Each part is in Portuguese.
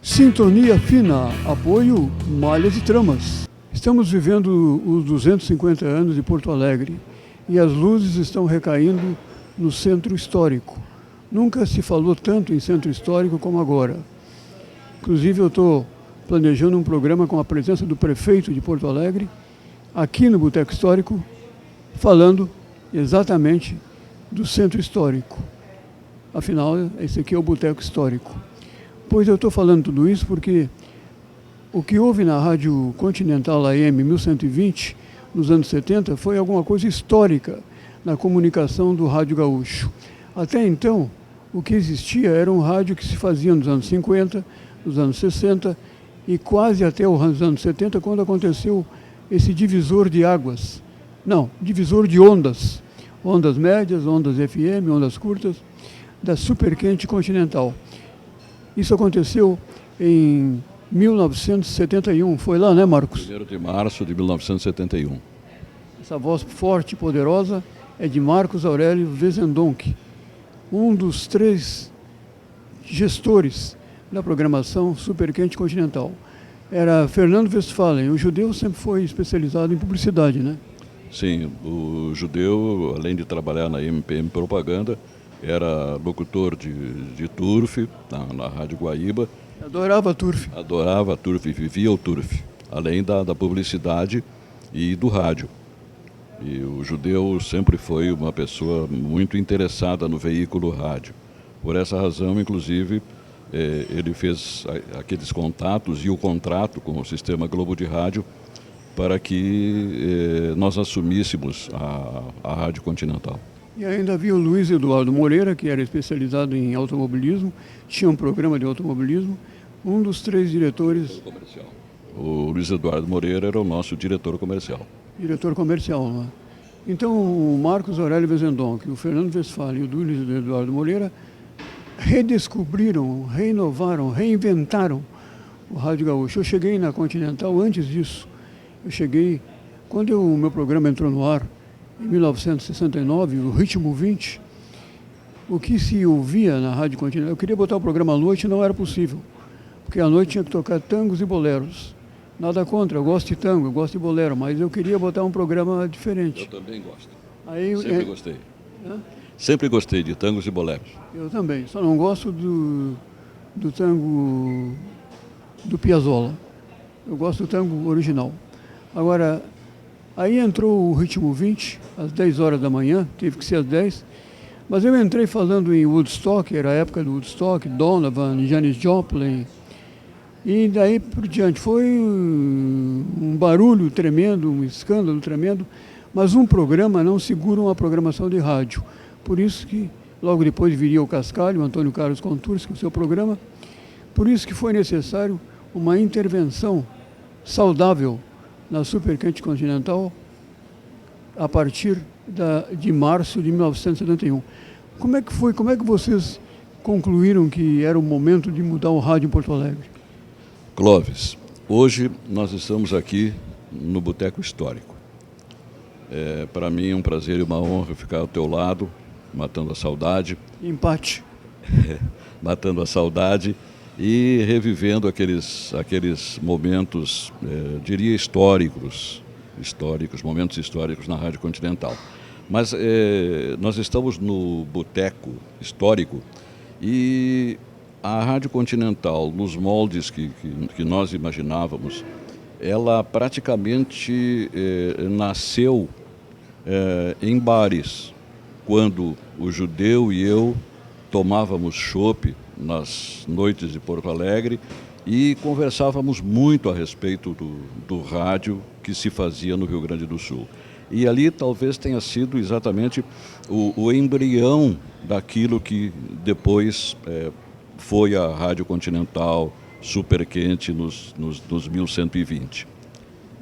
Sintonia fina, apoio Malhas e Tramas. Estamos vivendo os 250 anos de Porto Alegre e as luzes estão recaindo no centro histórico. Nunca se falou tanto em centro histórico como agora. Inclusive eu estou planejando um programa com a presença do prefeito de Porto Alegre, aqui no Boteco Histórico, falando exatamente do centro histórico. Afinal, esse aqui é o Boteco Histórico. Pois eu estou falando tudo isso porque o que houve na Rádio Continental AM 1120, nos anos 70, foi alguma coisa histórica na comunicação do rádio gaúcho. Até então, o que existia era um rádio que se fazia nos anos 50, nos anos 60 e quase até os anos 70, quando aconteceu esse divisor de águas. Não, divisor de ondas. Ondas médias, ondas FM, ondas curtas, da Superquente Continental. Isso aconteceu em 1971. Foi lá, né, Marcos? 1º de março de 1971. Essa voz forte e poderosa é de Marcos Aurélio Wesendonck, um dos 3 gestores da programação Superquente Continental. Era Fernando Westphalen. O judeu sempre foi especializado em publicidade, né? Sim, o judeu, além de trabalhar na MPM Propaganda, era locutor de Turf, na Rádio Guaíba. Adorava a Turf. Adorava a Turf, vivia o Turf, além da publicidade e do rádio. E o judeu sempre foi uma pessoa muito interessada no veículo rádio. Por essa razão, inclusive, ele fez aqueles contatos e o contrato com o Sistema Globo de Rádio para que nós assumíssemos a Rádio Continental. E ainda havia o Luiz Eduardo Moreira, que era especializado em automobilismo, tinha um programa de automobilismo, um dos 3 diretores... Comercial. O Luiz Eduardo Moreira era o nosso diretor comercial. Diretor comercial, né? Então, o Marcos Aurélio Wesendonck, o Fernando Westphalen e o Luiz Eduardo Moreira redescobriram, reinovaram, reinventaram o Rádio Gaúcho. Eu cheguei na Continental antes disso. Eu cheguei, quando o meu programa entrou no ar, em 1969, o Ritmo 20, o que se ouvia na Rádio Continental, eu queria botar o programa à noite e não era possível, porque à noite tinha que tocar tangos e boleros. Nada contra, eu gosto de tango, eu gosto de bolero, mas eu queria botar um programa diferente. Eu também gosto. Aí, Sempre gostei. Hã? Sempre gostei de tangos e boleros. Eu também, só não gosto do tango do Piazzolla. Eu gosto do tango original. Agora, aí entrou o Ritmo 20, às 10 horas da manhã, teve que ser às 10, mas eu entrei falando em Woodstock, era a época do Woodstock, Donovan, Janis Joplin, e daí por diante foi um barulho tremendo, um escândalo tremendo, mas um programa não segura uma programação de rádio. Por isso que logo depois viria o Cascalho, o Antônio Carlos Contursi, com o seu programa, por isso que foi necessário uma intervenção saudável na Superquente Continental a partir de março de 1971. Como é que foi? Como é que vocês concluíram que era o momento de mudar o rádio em Porto Alegre? Clóvis, hoje nós estamos aqui no Boteco Histórico. Para mim é um prazer e uma honra ficar ao teu lado, matando a saudade. Empate. Matando a saudade e revivendo aqueles momentos, diria históricos, momentos históricos na Rádio Continental. Mas nós estamos no Boteco Histórico e a Rádio Continental, nos moldes que nós imaginávamos, ela praticamente nasceu em bares, quando o judeu e eu tomávamos chopp nas noites de Porto Alegre e conversávamos muito a respeito do rádio que se fazia no Rio Grande do Sul. E ali talvez tenha sido exatamente o embrião daquilo que depois foi a Rádio Continental Superquente nos 1120.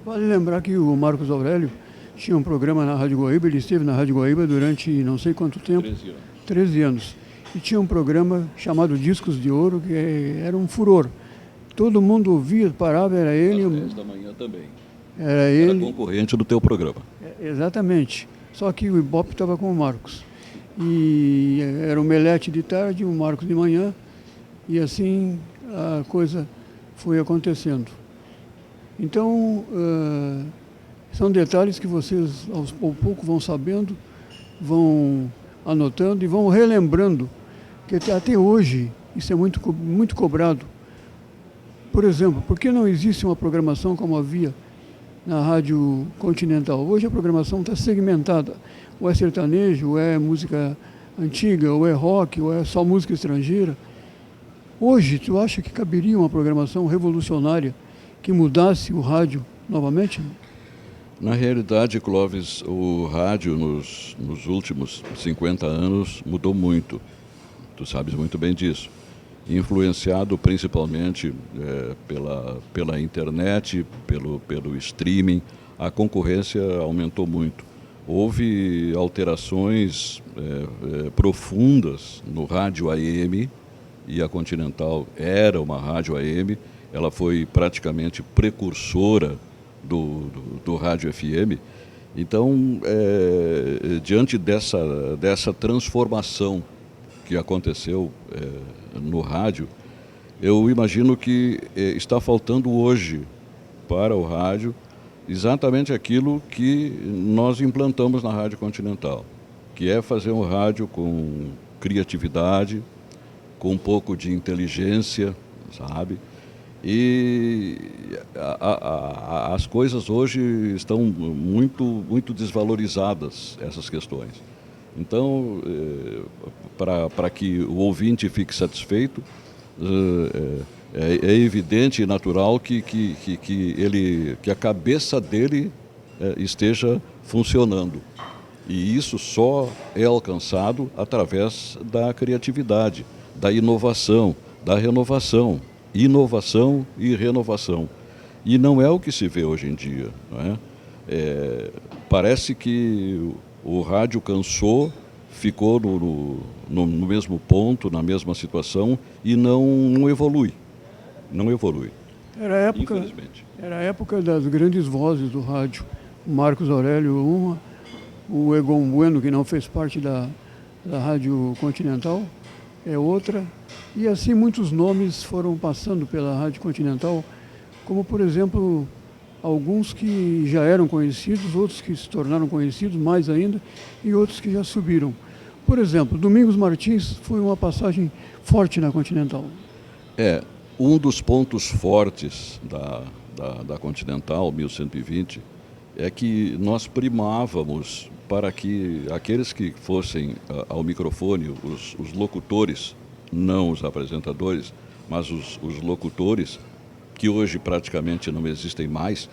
Vale lembrar que o Marcos Aurélio tinha um programa na Rádio Guaíba, ele esteve na Rádio Guaíba durante não sei quanto tempo. 13 anos. E tinha um programa chamado Discos de Ouro, que era um furor. Todo mundo ouvia, parava, era ele. Às 10 da manhã também. Era ele. Era concorrente do teu programa. Exatamente. Só que o Ibope estava com o Marcos. E era o Melete de tarde, o Marcos de manhã. E assim a coisa foi acontecendo. Então, são detalhes que vocês, aos pouco, vão sabendo, vão anotando e vão relembrando, que até hoje isso é muito cobrado. Por exemplo, por que não existe uma programação como havia na Rádio Continental? Hoje a programação está segmentada. Ou é sertanejo, ou é música antiga, ou é rock, ou é só música estrangeira. Hoje, tu acha que caberia uma programação revolucionária que mudasse o rádio novamente? Na realidade, Clóvis, o rádio nos últimos 50 anos mudou muito. Tu sabes muito bem disso. Influenciado principalmente pela internet, pelo streaming, a concorrência aumentou muito. Houve alterações profundas no rádio AM, e a Continental era uma rádio AM, ela foi praticamente precursora do rádio FM. Então, diante dessa transformação que aconteceu no rádio, eu imagino que está faltando hoje para o rádio exatamente aquilo que nós implantamos na Rádio Continental, que é fazer um rádio com criatividade, com um pouco de inteligência, sabe? E as coisas hoje estão muito desvalorizadas, essas questões. Então, para que o ouvinte fique satisfeito, é evidente e natural que a cabeça dele esteja funcionando. E isso só é alcançado através da criatividade, da inovação, da renovação. Inovação e renovação. E não é o que se vê hoje em dia, não é? Parece que o rádio cansou, ficou no mesmo ponto, na mesma situação e não evolui. Não evolui. Era a época das grandes vozes do rádio. O Marcos Aurélio, o Egon Bueno, que não fez parte da Rádio Continental, é outra. E assim muitos nomes foram passando pela Rádio Continental, como por exemplo, alguns que já eram conhecidos, outros que se tornaram conhecidos mais ainda e outros que já subiram. Por exemplo, Domingos Martins foi uma passagem forte na Continental. Um dos pontos fortes da Continental 1120 é que nós primávamos para que aqueles que fossem ao microfone, os locutores, não os apresentadores, mas os locutores, que hoje praticamente não existem mais,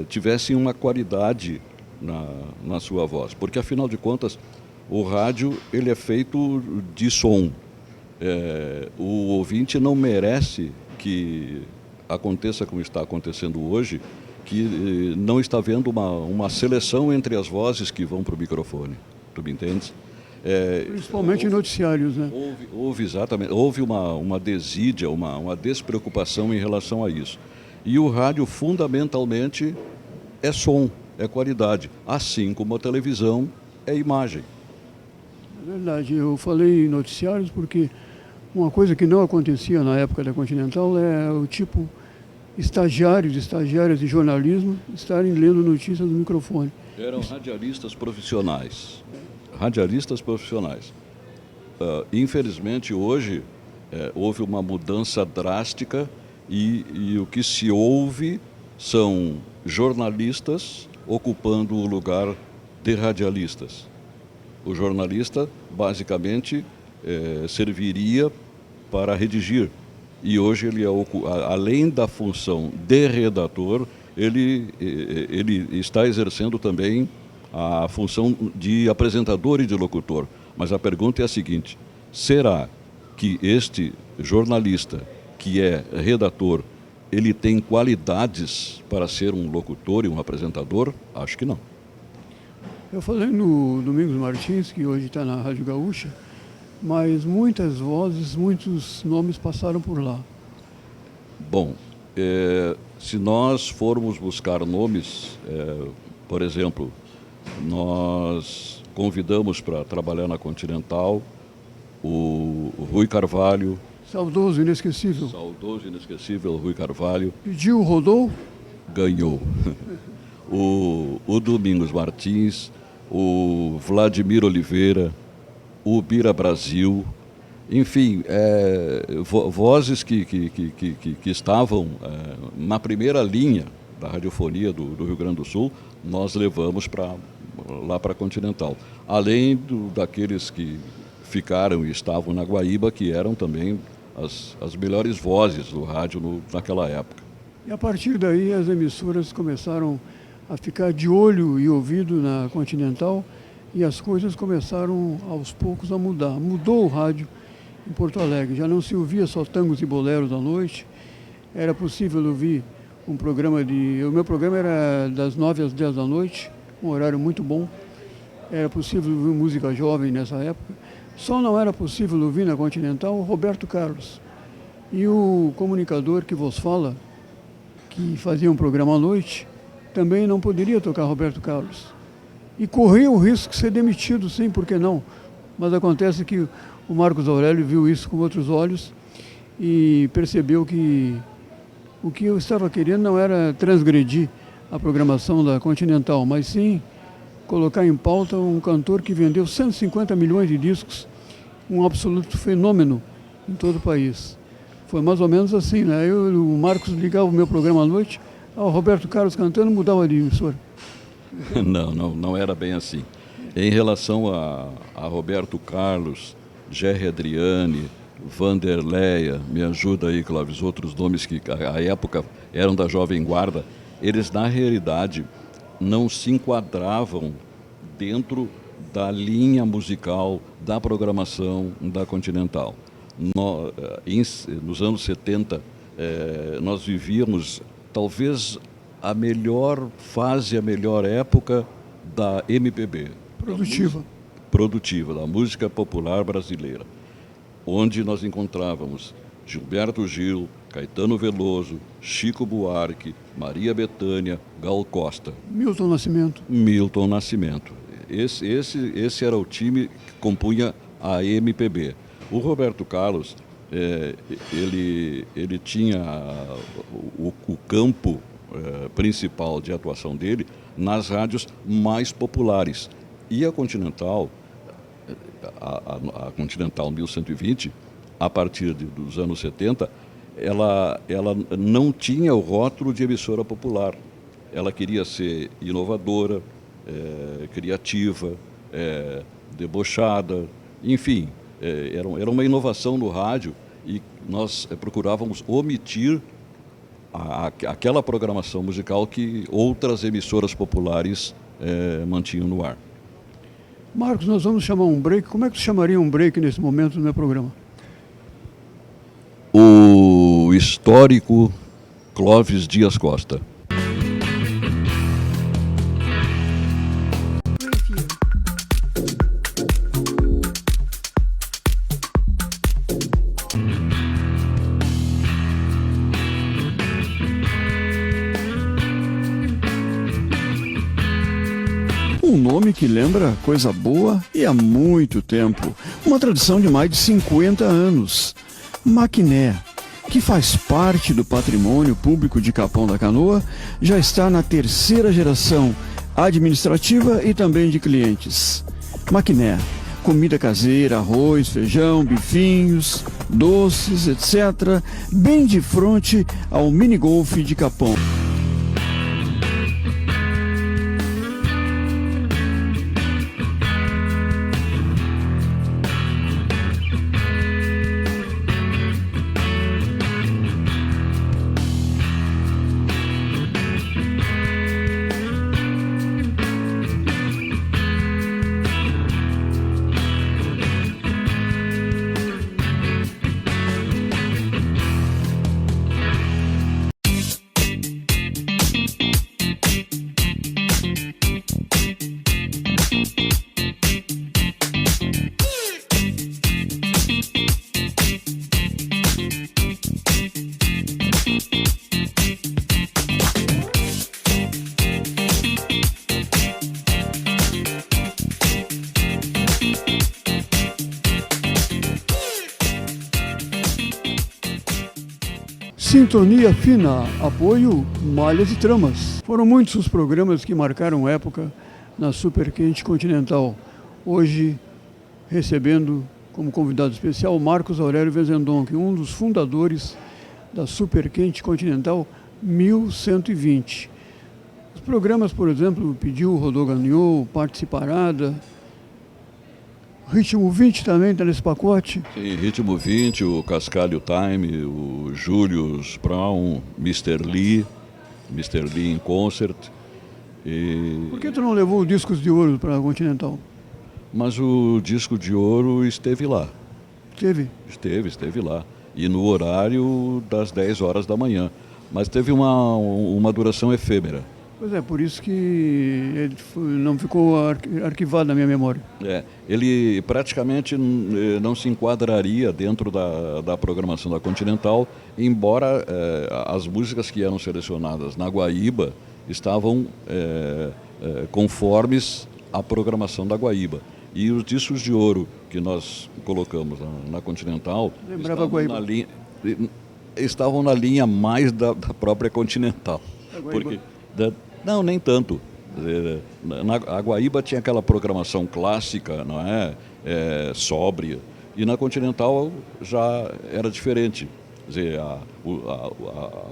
tivessem uma qualidade na sua voz. Porque, afinal de contas, o rádio ele é feito de som. O ouvinte não merece que aconteça como está acontecendo hoje, que não está vendo uma seleção entre as vozes que vão para o microfone. Tu me entendes? Principalmente em noticiários, né? Houve uma desídia, uma despreocupação em relação a isso. E o rádio, fundamentalmente, é som, é qualidade, assim como a televisão é imagem. É verdade, eu falei em noticiários porque uma coisa que não acontecia na época da Continental é o tipo estagiários, estagiárias de jornalismo estarem lendo notícias no microfone. Eram radialistas profissionais. Radialistas profissionais. Infelizmente, hoje, houve uma mudança drástica e o que se ouve são jornalistas ocupando o lugar de radialistas. O jornalista, basicamente, serviria para redigir. E hoje, ele além da função de redator, ele está exercendo também a função de apresentador e de locutor. Mas a pergunta é a seguinte: será que este jornalista, que é redator, ele tem qualidades para ser um locutor e um apresentador? Acho que não. Eu falei no Domingos Martins, que hoje está na Rádio Gaúcha, mas muitas vozes, muitos nomes passaram por lá. Bom, se nós formos buscar nomes, por exemplo, nós convidamos para trabalhar na Continental o Rui Carvalho, Saudoso, inesquecível. Saudoso, inesquecível Rui Carvalho. Pediu, rodou? Ganhou. O Domingos Martins, o Vladimir Oliveira, o Bira Brasil, enfim, vozes que estavam na primeira linha da radiofonia do Rio Grande do Sul, nós levamos lá para a Continental. Além daqueles que ficaram e estavam na Guaíba, que eram também as melhores vozes do rádio naquela época. E a partir daí as emissoras começaram a ficar de olho e ouvido na Continental e as coisas começaram aos poucos a mudar. Mudou o rádio em Porto Alegre, já não se ouvia só tangos e boleros à noite, era possível ouvir um programa o meu programa era das 9 às 10 da noite, um horário muito bom, era possível ouvir música jovem nessa época, só não era possível ouvir na Continental o Roberto Carlos. E o comunicador que vos fala, que fazia um programa à noite, também não poderia tocar Roberto Carlos. E corria o risco de ser demitido, sim, por que não? Mas acontece que o Marcos Aurélio viu isso com outros olhos e percebeu que o que eu estava querendo não era transgredir a programação da Continental, mas sim colocar em pauta um cantor que vendeu 150 milhões de discos, um absoluto fenômeno em todo o país. Foi mais ou menos assim, né? O Marcos ligava o meu programa à noite, o Roberto Carlos cantando, mudava de emissora. Não era bem assim. Em relação a Roberto Carlos, Gerry Adriane, Vanderleia, me ajuda aí, Clóvis, outros nomes que à época eram da Jovem Guarda, eles na realidade não se enquadravam dentro da linha musical, da programação da Continental. Nos anos 70, nós vivíamos talvez a melhor fase, a melhor época da MPB. Produtiva, da música popular brasileira, onde nós encontrávamos Gilberto Gil, Caetano Veloso, Chico Buarque, Maria Bethânia, Gal Costa. Milton Nascimento. Esse era o time que compunha a MPB. O Roberto Carlos, ele tinha o campo principal de atuação dele nas rádios mais populares. E a Continental, a Continental 1120, a partir dos anos 70, ela não tinha o rótulo de emissora popular. Ela queria ser inovadora, criativa, debochada, enfim, era uma inovação no rádio e nós procurávamos omitir aquela programação musical que outras emissoras populares mantinham no ar. Marcos, nós vamos chamar um break. Como é que você chamaria um break nesse momento no meu programa? O histórico Clóvis Dias Costa. Um nome que lembra coisa boa e há muito tempo. Uma tradição de mais de 50 anos. Maquiné, que faz parte do patrimônio público de Capão da Canoa, já está na terceira geração administrativa e também de clientes. Maquiné, comida caseira, arroz, feijão, bifinhos, doces, etc., bem de frente ao minigolf de Capão. Sintonia fina, apoio Malhas e Tramas. Foram muitos os programas que marcaram época na Super Quente Continental. Hoje, recebendo como convidado especial Marcos Aurélio Vezendonck, um dos fundadores da Super Quente Continental 1120. Os programas, por exemplo, Pediu, Rodou, Ganhou, Participarada, Ritmo 20 também está nesse pacote? Sim, Ritmo 20, o Cascalho Time, o Julius Brown, Mr. Lee in Concert. Por que tu não levou discos de ouro para a Continental? Mas o disco de ouro esteve lá. Esteve lá. E no horário das 10 horas da manhã. Mas teve uma duração efêmera. Pois é, por isso que ele não ficou arquivado na minha memória. Ele praticamente não se enquadraria dentro da programação da Continental, embora as músicas que eram selecionadas na Guaíba estavam conformes à programação da Guaíba. E os discos de ouro que nós colocamos na Continental estavam na linha mais da própria Continental. Porque não, nem tanto. A Guaíba tinha aquela programação clássica, não é? Sóbria, e na Continental já era diferente. Quer dizer,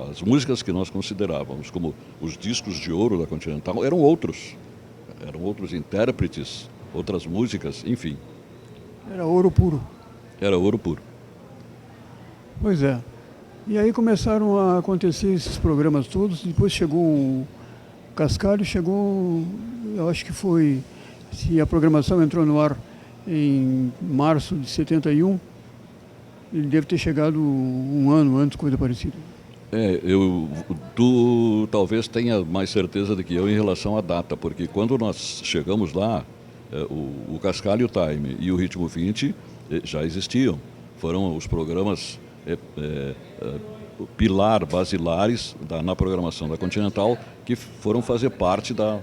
as músicas que nós considerávamos como os discos de ouro da Continental eram outros intérpretes, outras músicas, enfim. Era ouro puro. Era ouro puro. Pois é. E aí começaram a acontecer esses programas todos, depois chegou o Cascalho, eu acho que foi, se a programação entrou no ar em março de 71, ele deve ter chegado um ano antes, coisa parecida. Tu talvez tenha mais certeza do que eu em relação à data, porque quando nós chegamos lá, o Cascalho Time e o Ritmo 20 já existiam. Foram os programas basilares na programação da Continental, que foram fazer parte da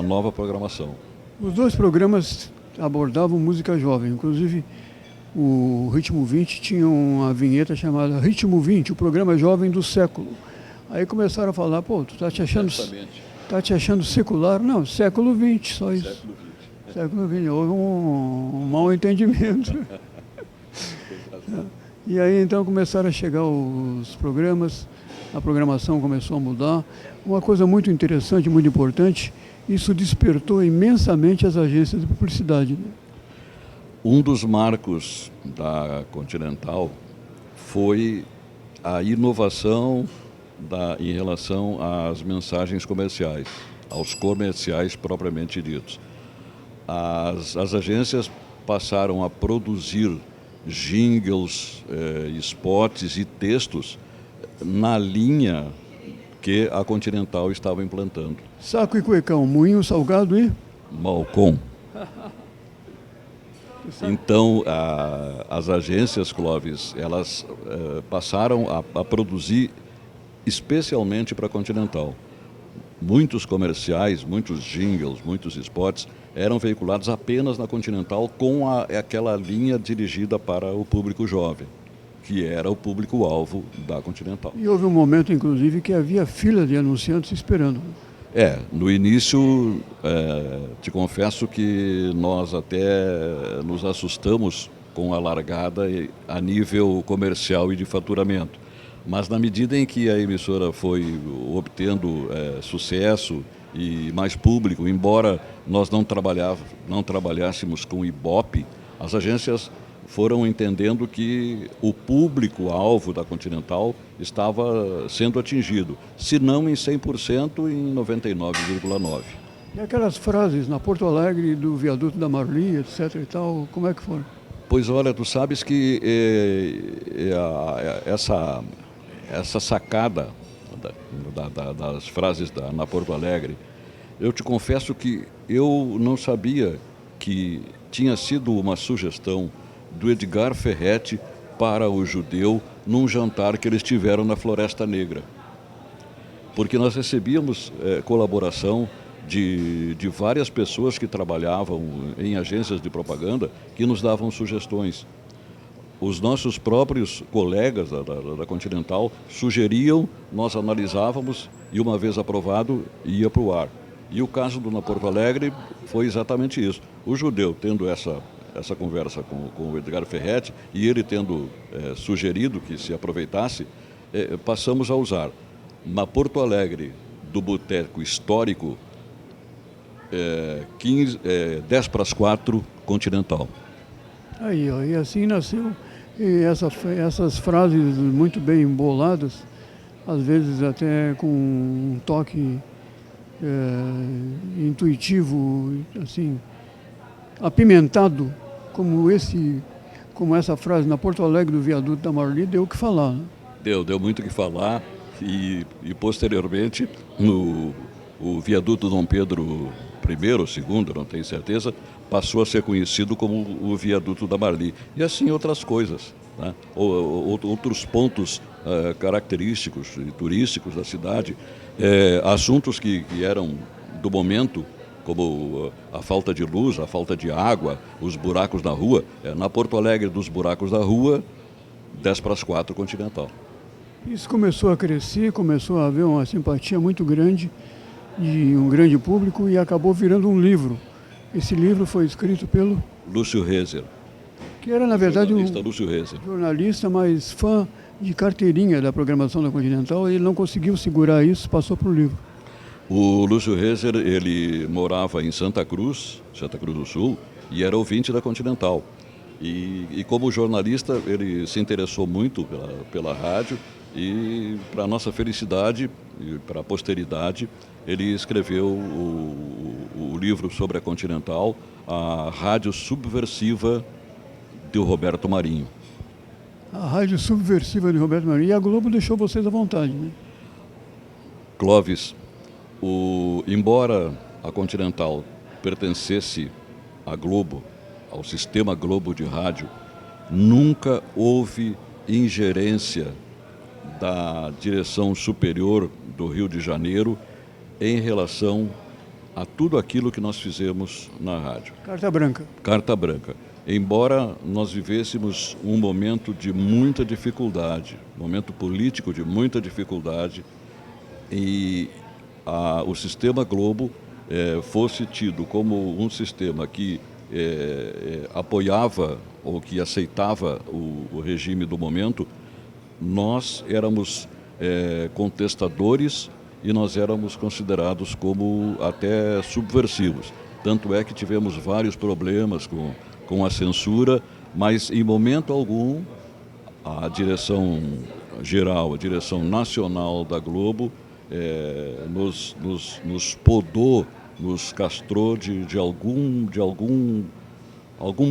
nova programação. Os dois programas abordavam música jovem, inclusive o Ritmo 20 tinha uma vinheta chamada Ritmo 20, o programa jovem do século. Aí começaram a falar, pô, tu tá te achando secular? Não, século 20, só isso. Século 20, houve um mal entendimento. E aí então começaram a chegar os programas, a programação começou a mudar. Uma coisa muito interessante, muito importante, isso despertou imensamente as agências de publicidade, né? Um dos marcos da Continental foi a inovação em relação às mensagens comerciais, aos comerciais propriamente ditos. As agências passaram a produzir jingles, spots e textos na linha que a Continental estava implantando. Saco e cuecão, moinho salgado e? Malcom. Então, as agências, Clóvis, elas passaram a produzir especialmente para a Continental. Muitos comerciais, muitos jingles, muitos spots eram veiculados apenas na Continental com aquela linha dirigida para o público jovem, que era o público-alvo da Continental. E houve um momento, inclusive, que havia fila de anunciantes esperando. No início, te confesso que nós até nos assustamos com a largada a nível comercial e de faturamento. Mas na medida em que a emissora foi obtendo sucesso e mais público, embora nós não trabalhássemos com Ibope, as agências foram entendendo que o público-alvo da Continental estava sendo atingido, se não em 100%, em 99,9%. E aquelas frases na Porto Alegre do viaduto da Marli, etc. e tal, como é que foram? Pois olha, tu sabes que essa sacada das frases na Porto Alegre, eu te confesso que eu não sabia que tinha sido uma sugestão do Edgar Ferretti para o Judeu num jantar que eles tiveram na Floresta Negra. Porque nós recebíamos colaboração de várias pessoas que trabalhavam em agências de propaganda que nos davam sugestões. os nossos próprios colegas da Continental sugeriam, nós analisávamos e, uma vez aprovado, ia para o ar. E o caso do Na Porto Alegre foi exatamente isso. O Judeu tendo essa conversa com o Edgar Ferretti e ele tendo sugerido que se aproveitasse, passamos a usar. Na Porto Alegre, do Boteco Histórico, 10 para as 4, Continental. Aí, ó, e assim nasceu. E essas frases muito bem emboladas, às vezes até com um toque intuitivo, assim, apimentado, como essa frase na Porto Alegre do viaduto da Marli, deu o que falar. Né? Deu muito o que falar e posteriormente o viaduto Dom Pedro I ou II, não tenho certeza, passou a ser conhecido como o viaduto da Marli. E assim outras coisas, né? Outros pontos característicos e turísticos da cidade, assuntos que eram do momento, como a falta de luz, a falta de água, os buracos na rua. Na Porto Alegre, dos buracos da rua, 10 para as 4, Continental. Isso começou a crescer, começou a haver uma simpatia muito grande de um grande público e acabou virando um livro. Esse livro foi escrito pelo Lúcio Rezer. Que era, na verdade, Lúcio Rezer. Jornalista, mas fã de carteirinha da programação da Continental. Ele não conseguiu segurar isso, passou para o livro. O Lúcio Rezer, ele morava em Santa Cruz do Sul, e era ouvinte da Continental. E como jornalista, ele se interessou muito pela rádio e, para nossa felicidade e para a posteridade, ele escreveu o livro sobre a Continental, a Rádio Subversiva de Roberto Marinho. A Rádio Subversiva de Roberto Marinho. E a Globo deixou vocês à vontade, né? Clóvis, embora a Continental pertencesse à Globo, ao sistema Globo de rádio, nunca houve ingerência da direção superior do Rio de Janeiro em relação a tudo aquilo que nós fizemos na rádio. Carta branca. Carta branca. Embora nós vivêssemos um momento de muita dificuldade, momento político de muita dificuldade, e o sistema Globo fosse tido como um sistema que apoiava ou que aceitava o regime do momento, nós éramos contestadores e nós éramos considerados como até subversivos. Tanto é que tivemos vários problemas com a censura, mas em momento algum a direção geral, a direção nacional da Globo nos podou, nos castrou de algum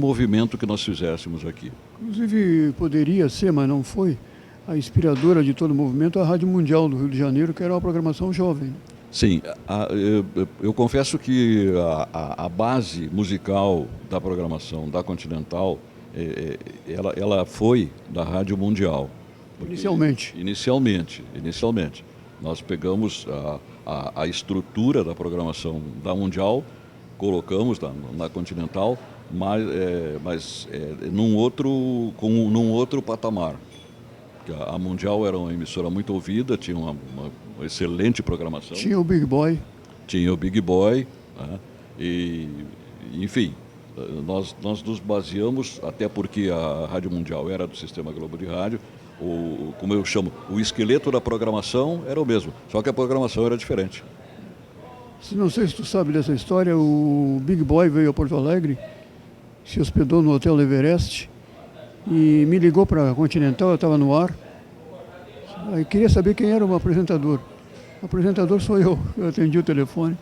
movimento que nós fizéssemos aqui. Inclusive poderia ser, mas não foi, a inspiradora de todo o movimento, a Rádio Mundial do Rio de Janeiro, que era uma programação jovem. Sim, eu confesso que a base musical da programação da Continental, ela foi da Rádio Mundial. Inicialmente. Nós pegamos a estrutura da programação da Mundial, colocamos na Continental, mas num outro patamar. A Mundial era uma emissora muito ouvida, tinha uma excelente programação. Tinha o Big Boy. Né? E, enfim, nós nos baseamos, até porque a Rádio Mundial era do Sistema Globo de Rádio, como eu chamo, o esqueleto da programação era o mesmo, só que a programação era diferente. Não sei se tu sabe dessa história, o Big Boy veio a Porto Alegre, se hospedou no Hotel Everest e me ligou para a Continental, eu estava no ar. Aí queria saber quem era o apresentador. O apresentador sou eu atendi o telefone.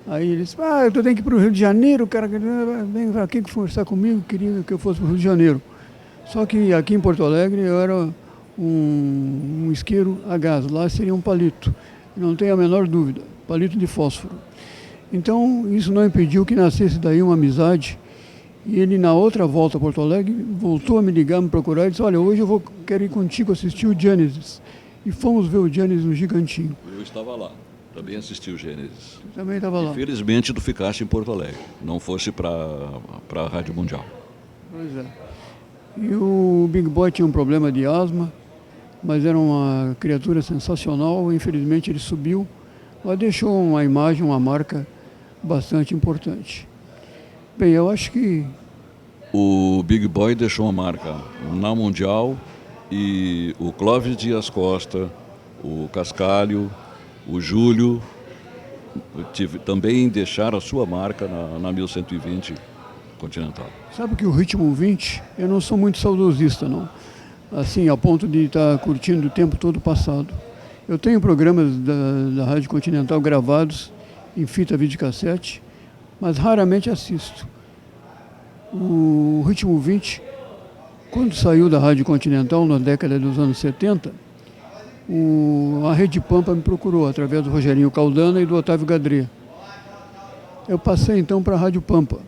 Aí ele disse, eu tenho que ir para o Rio de Janeiro, o cara vem aqui conversar comigo, queria que eu fosse para o Rio de Janeiro. Só que aqui em Porto Alegre eu era um isqueiro a gás, lá seria um palito, não tenho a menor dúvida, palito de fósforo. Então isso não impediu que nascesse daí uma amizade. E ele, na outra volta a Porto Alegre, voltou a me ligar, me procurar e disse, olha, hoje quero ir contigo assistir o Gênesis. E fomos ver o Gênesis no Gigantinho. Eu estava lá, também assisti o Gênesis. Também estava lá. Infelizmente tu ficaste em Porto Alegre, não fosse para a Rádio Mundial. Pois é. E o Big Boy tinha um problema de asma, mas era uma criatura sensacional. Infelizmente ele subiu, mas deixou uma imagem, uma marca bastante importante. Bem, eu acho que O Big Boy deixou uma marca na Mundial e o Clóvis Dias Costa, o Cascalho, o Júlio também deixaram a sua marca na 1120 Continental. sabe que o Ritmo 20, eu não sou muito saudosista, não. Assim, a ponto de estar curtindo o tempo todo passado. Eu tenho programas da Rádio Continental gravados em fita videocassete, mas raramente assisto. O Ritmo 20, quando saiu da Rádio Continental na década dos anos 70, a Rede Pampa me procurou através do Rogerinho Caldana e do Otávio Gadré. Eu passei então para a Rádio Pampa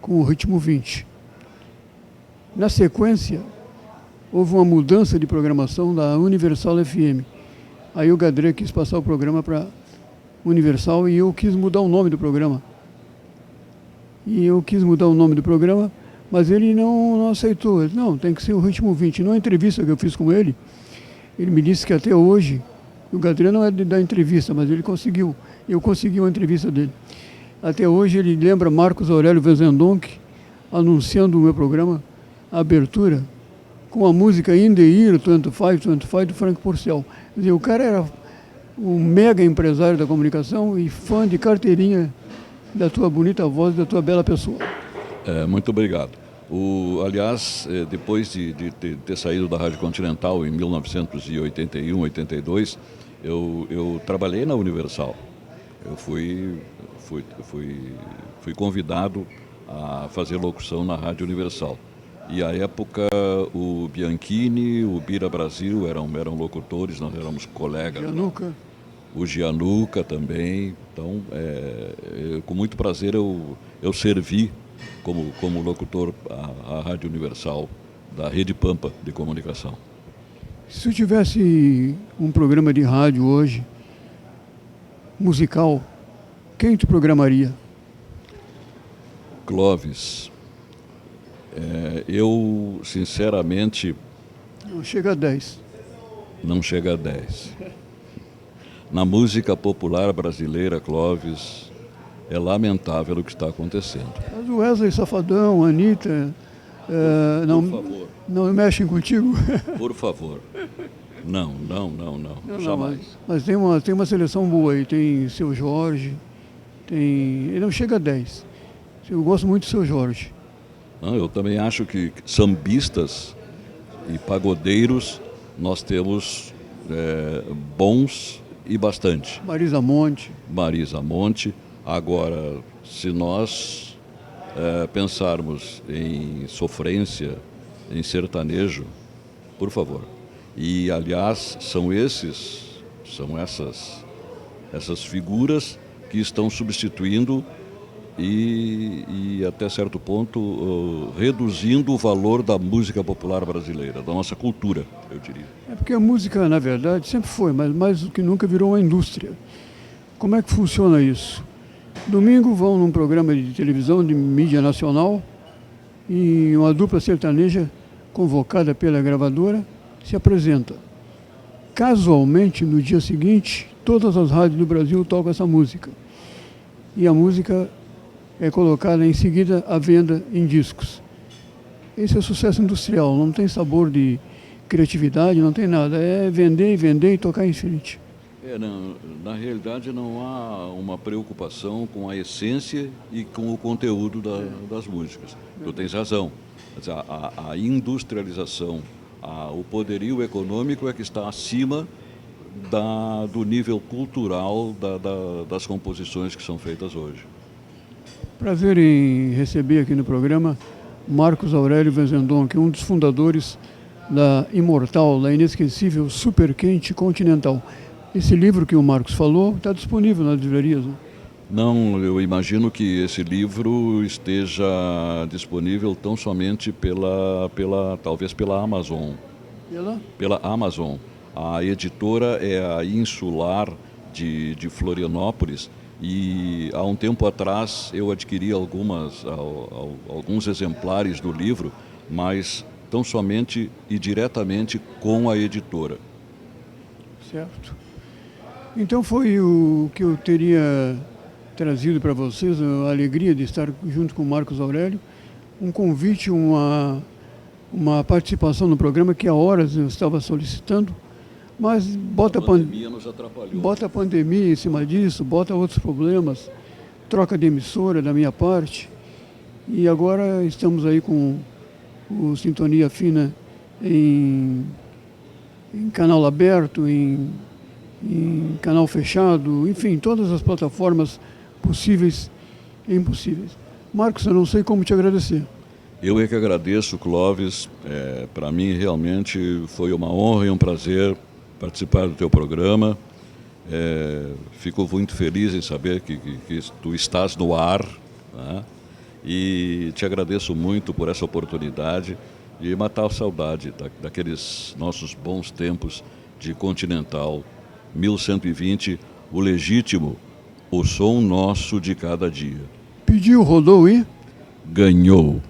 com o Ritmo 20. Na sequência, houve uma mudança de programação da Universal FM. Aí o Gadré quis passar o programa para Universal e eu quis mudar o nome do programa. Mas ele não aceitou. Ele disse, não, tem que ser o Ritmo 20. Numa entrevista que eu fiz com ele, ele me disse que até hoje, o Gadré não é de dar entrevista, mas ele conseguiu. Eu consegui uma entrevista dele. Até hoje ele lembra Marcos Aurélio Vezendonck anunciando o meu programa, a abertura, com a música In the Year 2525 do Frank Porcel. Quer dizer, o cara era um mega empresário da comunicação e fã de carteirinha da tua bonita voz, da tua bela pessoa. Muito obrigado. Aliás, depois de ter saído da Rádio Continental em 1981, 82, eu trabalhei na Universal. Eu fui convidado a fazer locução na Rádio Universal. E à época o Bianchini, o Bira Brasil eram locutores, nós éramos colegas. Gianluca. O Gianluca também. Então, com muito prazer eu servi como locutor à Rádio Universal da Rede Pampa de Comunicação. Se eu tivesse um programa de rádio hoje, musical, quem te programaria? Clóvis. Eu, sinceramente... Não chega a 10. Não chega a 10. Na música popular brasileira, Clóvis, é lamentável o que está acontecendo. Mas o Wesley Safadão, a Anitta, Por favor. não mexem contigo? Por favor. Não. Jamais. Mas tem uma seleção boa aí. Tem Seu Jorge, ele não chega a 10. Eu gosto muito do Seu Jorge. Não, eu também acho que sambistas e pagodeiros nós temos bons e bastante. Marisa Monte. Agora, se nós pensarmos em sofrência, em sertanejo, por favor. E, aliás, são essas figuras que estão substituindo e até certo ponto, reduzindo o valor da música popular brasileira, da nossa cultura, eu diria. É porque a música, na verdade, sempre foi, mas mais do que nunca virou uma indústria. Como é que funciona isso? Domingo vão num programa de televisão de mídia nacional e uma dupla sertaneja convocada pela gravadora se apresenta. Casualmente, no dia seguinte, todas as rádios do Brasil tocam essa música. E a música é colocada em seguida à venda em discos. Esse é sucesso industrial, não tem sabor de criatividade, não tem nada. É vender e tocar em frente. Na realidade, não há uma preocupação com a essência e com o conteúdo das músicas. Tu tens razão. A industrialização, o poderio econômico é que está acima do nível cultural das composições que são feitas hoje. Prazer em receber aqui no programa Marcos Aurélio Vezendonck, um dos fundadores da imortal, da inesquecível Super Quente Continental. Esse livro que o Marcos falou está disponível nas livrarias, né? Não, eu imagino que esse livro esteja disponível tão somente talvez pela Amazon. Pela Amazon. A editora é a Insular de Florianópolis e há um tempo atrás eu adquiri alguns exemplares do livro, mas tão somente e diretamente com a editora. Certo. Então foi o que eu teria trazido para vocês, a alegria de estar junto com o Marcos Aurélio, um convite, uma participação no programa que há horas eu estava solicitando, mas bota A pandemia nos atrapalhou. Bota a pandemia em cima disso, bota outros problemas, troca de emissora da minha parte, e agora estamos aí com o Sintonia Fina em canal aberto, em canal fechado, enfim, todas as plataformas possíveis e impossíveis. Marcos, eu não sei como te agradecer. Eu é que agradeço, Clóvis. Para mim, realmente, foi uma honra e um prazer participar do teu programa. Fico muito feliz em saber que tu estás no ar, né? E te agradeço muito por essa oportunidade de matar a saudade daqueles nossos bons tempos de Continental 1120, o legítimo, o som nosso de cada dia. Pediu, rodou e Ganhou.